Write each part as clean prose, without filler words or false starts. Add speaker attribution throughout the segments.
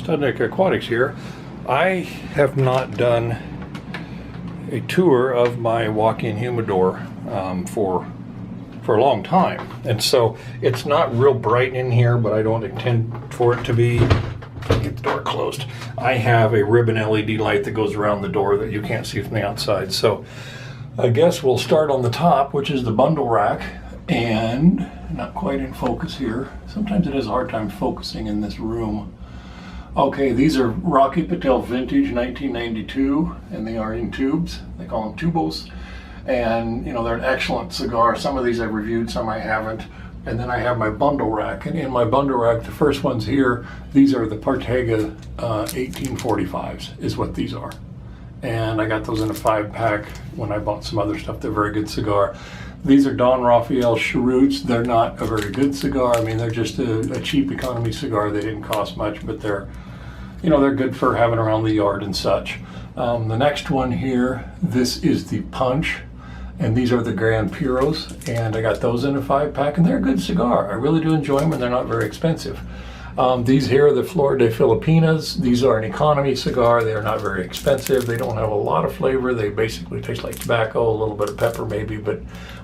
Speaker 1: Studnick Aquatics here. I have not done a tour of my walk-in humidor for a long time, and so it's not real bright in here, but I don't intend for it to be. Get the door closed. I have a ribbon LED light that goes around the door that you can't see from the outside. So I guess we'll start on the top, which is the bundle rack, and not quite in focus here. Sometimes it has a hard time focusing in this room. Okay, these are Rocky Patel Vintage 1992, and they are in tubes. They call them tubos. And, you know, they're an excellent cigar. Some of these I've reviewed, some I haven't. And then I have my bundle rack. And in my bundle rack, the first ones here, these are the Partega 1845s, is what these are. And I got those in a 5-pack when I bought some other stuff. They're a very good cigar. These are Don Rafael Cheroots. They're not a very good cigar. I mean, they're just a cheap economy cigar. They didn't cost much, but they're, you know, they're good for having around the yard and such. The next one here, this is the Punch, and these are the Grand Puros, and I got those in a 5-pack, and they're a good cigar. I really do enjoy them, and they're not very expensive. These here are the Flor de Filipinas. These are an economy cigar. They are not very expensive. They don't have a lot of flavor. They basically taste like tobacco, a little bit of pepper maybe, but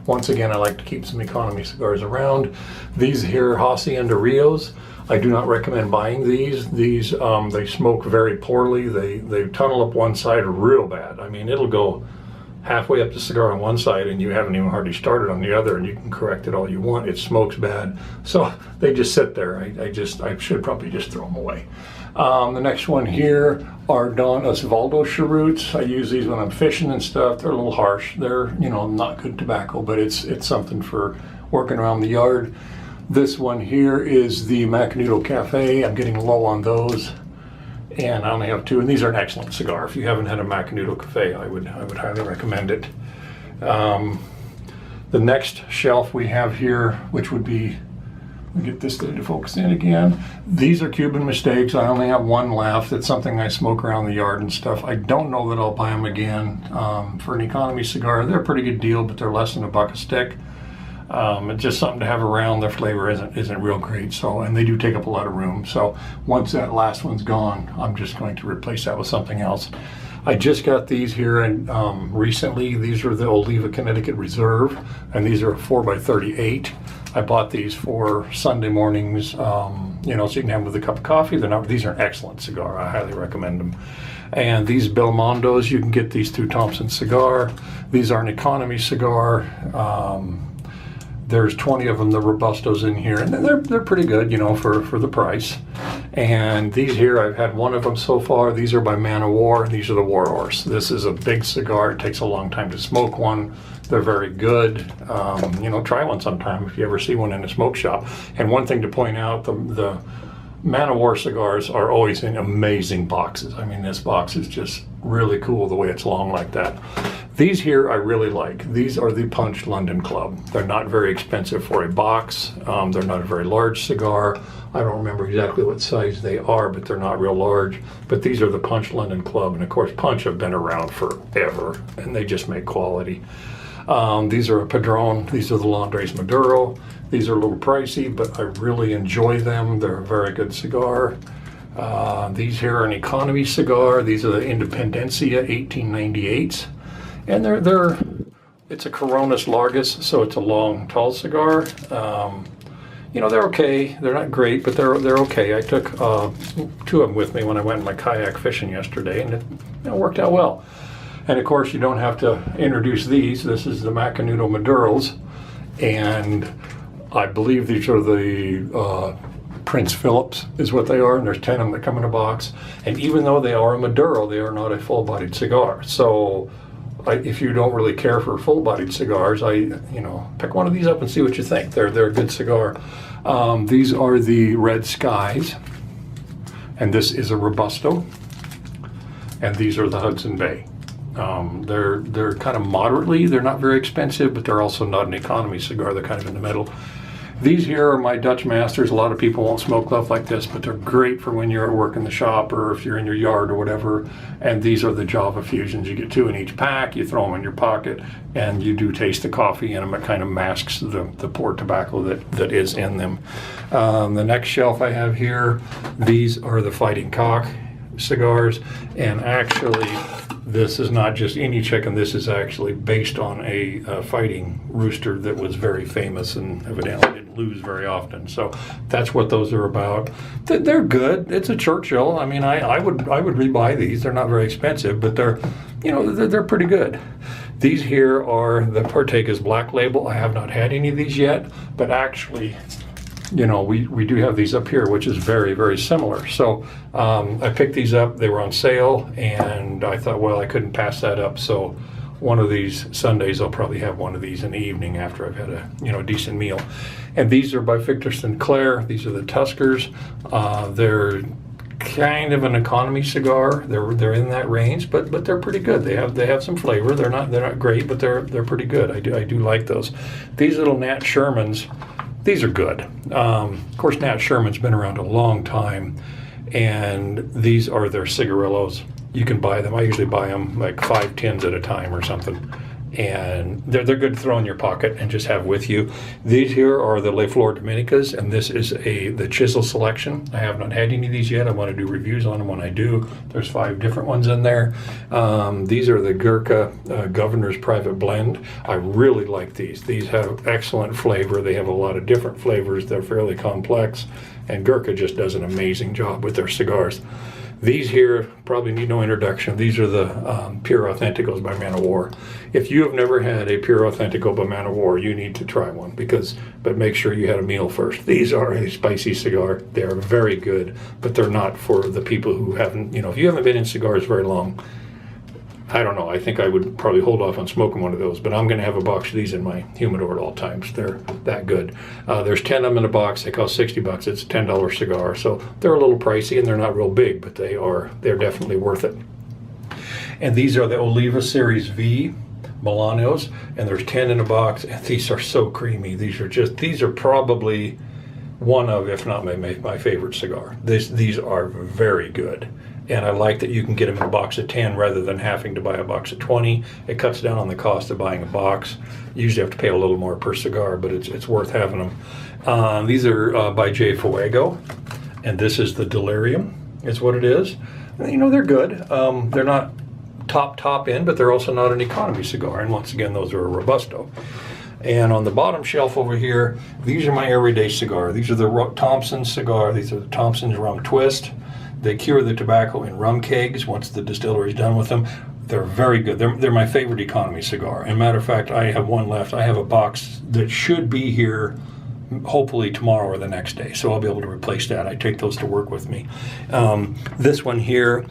Speaker 1: once again, I like to keep some economy cigars around. These here are Hacienda Rios. I do not recommend buying these. These, they smoke very poorly. They tunnel up one side real bad. I mean, it'll go halfway up the cigar on one side and you haven't even hardly started on the other, and you can correct it all you want. It smokes bad. So they just sit there. I should probably just throw them away. The next one here are Don Osvaldo Cheroots. I use these when I'm fishing and stuff. They're a little harsh. They're, you know, not good tobacco, but it's something for working around the yard. This one here is the Macanudo Cafe. I'm getting low on those, and I only have 2, and these are an excellent cigar. If you haven't had a Macanudo Cafe, I would highly recommend it. The next shelf we have here, which would be, let me get this thing to focus in again. These are Cuban Mistakes. I only have 1 left. It's something I smoke around the yard and stuff. I don't know that I'll buy them again. For an economy cigar, they're a pretty good deal, but they're less than $1 a stick. It's just something to have around. Their flavor isn't real great, so, and they do take up a lot of room. So once that last one's gone, I'm just going to replace that with something else. I just got these here, and recently these are the Oliva Connecticut Reserve, and these are 4x38. I bought these for Sunday mornings, you know, so you can have them with a cup of coffee. These are an excellent cigar. I highly recommend them. And these Belmondos, you can get these through Thompson Cigar. These are an economy cigar. There's 20 of them, the Robustos in here, and they're pretty good, you know, for the price. And these here, I've had 1 of them so far. These are by Man of War. These are the War Horse. This is a big cigar. It takes a long time to smoke one. They're very good. You know, try one sometime if you ever see one in a smoke shop. And one thing to point out, the Man of War cigars are always in amazing boxes. I mean, this box is just really cool the way it's long like that. These here I really like. These are the Punch London Club. They're not very expensive for a box. They're not a very large cigar. I don't remember exactly what size they are, but they're not real large. But these are the Punch London Club, and of course Punch have been around forever, and they just make quality. These are a Padron. These are the Londres Maduro. These are a little pricey, but I really enjoy them. They're a very good cigar. These here are an economy cigar. These are the Independencia 1898s. And it's a Coronas Largus, so it's a long, tall cigar. You know, they're okay. They're not great, but they're okay. I took 2 of them with me when I went my kayak fishing yesterday, and it worked out well. And of course, you don't have to introduce these. This is the Macanudo Maduros, and I believe these are the Prince Phillips is what they are, and there's 10 of them that come in a box. And even though they are a Maduro, they are not a full-bodied cigar. So if you don't really care for full-bodied cigars, you know, pick one of these up and see what you think. They're a good cigar. These are the Red Skies, and this is a Robusto, and these are the Hudson Bay. They're kind of moderately. They're not very expensive, but they're also not an economy cigar. They're kind of in the middle. These here are my Dutch Masters. A lot of people won't smoke stuff like this, but they're great for when you're at work in the shop or if you're in your yard or whatever. And these are the Java Fusions. You get 2 in each pack, you throw them in your pocket, and you do taste the coffee in them. It kind of masks the poor tobacco that is in them. The next shelf I have here, these are the Fighting Cock cigars, and actually this is not just any chicken. This is actually based on a fighting rooster that was very famous and evidently didn't lose very often. So that's what those are about. They're good. It's a Churchill. I mean, I would rebuy these. They're not very expensive, but they're pretty good. These here are the Partagas Black Label. I have not had any of these yet, but actually, we do have these up here, which is very, very similar. So I picked these up. They were on sale, and I thought, well, I couldn't pass that up. So one of these Sundays, I'll probably have one of these in the evening after I've had a decent meal. And these are by Victor Sinclair. These are the Tuskers. They're kind of an economy cigar. They're in that range, but they're pretty good. They have some flavor. They're not great, but they're pretty good. I do like those. These little Nat Shermans. These are good. Of course, Nat Sherman's been around a long time, and these are their cigarillos. You can buy them. I usually buy them like 5 tins at a time or something, and they're good to throw in your pocket and just have with you. These here are the Le Flor Dominicas, and this is the Chisel selection. I have not had any of these yet. I want to do reviews on them when I do. There's 5 different ones in there. These are the Gurkha Governor's Private Blend. I really like these. These have excellent flavor. They have a lot of different flavors. They're fairly complex, and Gurkha just does an amazing job with their cigars. These here probably need no introduction. These are the Pure Authenticos by Man of War. If you have never had a Pure Authentico by Man of War, you need to try one, but make sure you had a meal first. These are a spicy cigar. They are very good, but they're not for the people who haven't, if you haven't been in cigars very long, I don't know. I think I would probably hold off on smoking one of those, but I'm going to have a box of these in my humidor at all times. They're that good. There's 10 of them in a box. They cost $60. It's a $10 cigar, so they're a little pricey and they're not real big, but they're definitely worth it. And these are the Oliva Series V Milanos, and there's 10 in a box. And these are so creamy. These are probably one of, if not my favorite cigar. These are very good. And I like that you can get them in a box of 10 rather than having to buy a box of 20. It cuts down on the cost of buying a box. You usually have to pay a little more per cigar, but it's worth having them. These are by J. Fuego, and this is the Delirium, is what it is. They're good. They're not top end, but they're also not an economy cigar. And once again, those are a Robusto. And on the bottom shelf over here, these are my everyday cigar. These are the Thompson cigar. These are the Thompson's Rum Twist. They cure the tobacco in rum kegs once the distillery is done with them. They're very good. They're my favorite economy cigar. And matter of fact, I have one left. I have a box that should be here hopefully tomorrow or the next day. So I'll be able to replace that. I take those to work with me. This one here,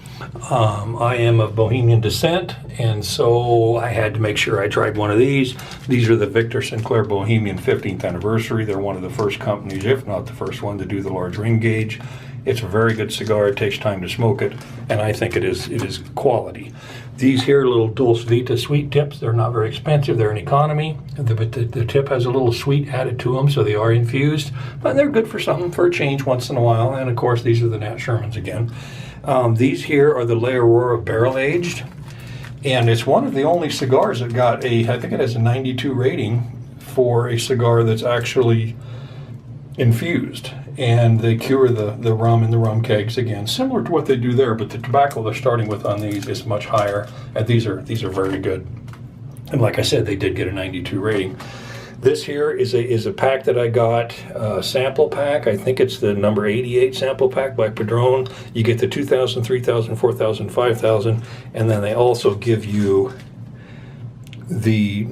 Speaker 1: I am of Bohemian descent, and so I had to make sure I tried one of these. These are the Victor Sinclair Bohemian 15th anniversary. They're one of the first companies, if not the first one, to do the large ring gauge. It's a very good cigar. It takes time to smoke it, and I think it is quality. These here little Dulce Vita sweet tips, they're not very expensive. They're an economy, but the tip has a little sweet added to them, so they are infused. But they're good for something, for a change once in a while. And of course, these are the Nat Shermans again. These here are the Le Aurora Barrel Aged, and it's one of the only cigars that got I think it has a 92 rating for a cigar that's actually infused. And they cure the rum in the rum kegs again, similar to what they do there, but the tobacco they're starting with on these is much higher, and these are very good. And like I said, they did get a 92 rating. This here is a pack that I got, a sample pack. I think it's the number 88 sample pack by Padron. You get the 2,000, 3,000, 4,000, 5,000, and then they also give you the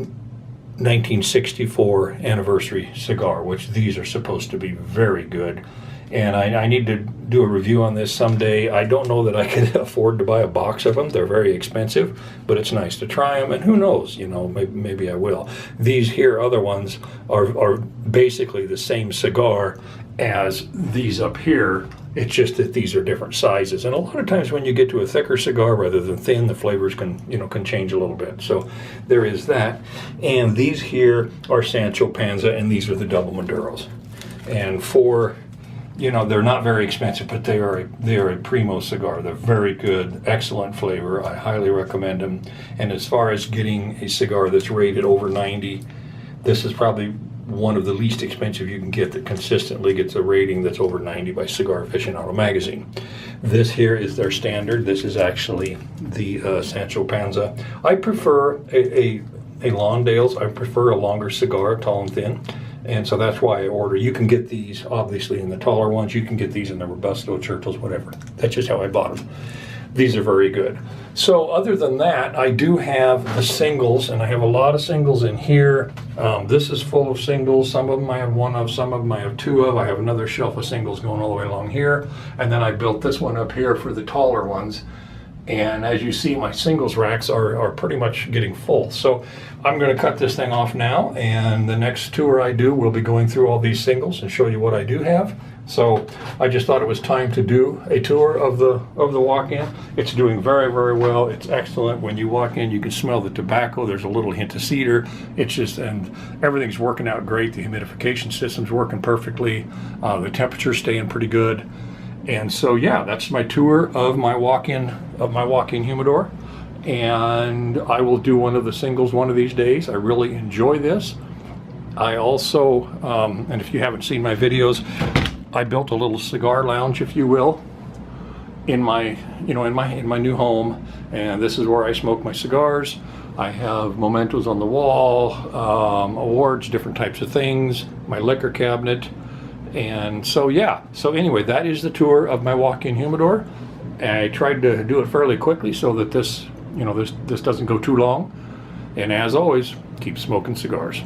Speaker 1: 1964 anniversary cigar, which these are supposed to be very good. And I need to do a review on this someday. I don't know that I could afford to buy a box of them. They're very expensive, but it's nice to try them, and who knows, maybe I will. These here other ones are basically the same cigar as these up here. It's just that these are different sizes, and a lot of times when you get to a thicker cigar rather than thin, the flavors can change a little bit. So there is that. And these here are Sancho Panza, and these are the double Maduros. And for, you know, they're not very expensive, but they are a primo cigar. They're very good, excellent flavor. I highly recommend them. And as far as getting a cigar that's rated over 90, this is probably one of the least expensive you can get that consistently gets a rating that's over 90 by Cigar Aficionado magazine. This here is their standard. This is actually the Sancho Panza. I prefer a Lawndale's. I prefer a longer cigar, tall and thin. And so that's why I order. You can get these, obviously, in the taller ones. You can get these in the Robusto, Churchills, whatever. That's just how I bought them. These are very good. So other than that, I do have the singles, and I have a lot of singles in here. This is full of singles. Some of them I have one of, some of them I have two of. I have another shelf of singles going all the way along here. And then I built this one up here for the taller ones. And as you see, my singles racks are pretty much getting full. So I'm going to cut this thing off now, and the next tour I do, we'll be going through all these singles and show you what I do have. So I just thought it was time to do a tour of the walk-in. It's doing very, very well. It's excellent. When you walk in, you can smell the tobacco. There's a little hint of cedar. It's just, and everything's working out great. The humidification system's working perfectly. The temperature's staying pretty good. And so, yeah, that's my tour of my walk-in humidor. And I will do one of the singles one of these days. I really enjoy this. I also, and if you haven't seen my videos, I built a little cigar lounge, if you will, in my new home, and this is where I smoke my cigars. I have mementos on the wall, awards, different types of things, my liquor cabinet, and so yeah. So anyway, that is the tour of my walk-in humidor. I tried to do it fairly quickly so that this doesn't go too long. And as always, keep smoking cigars.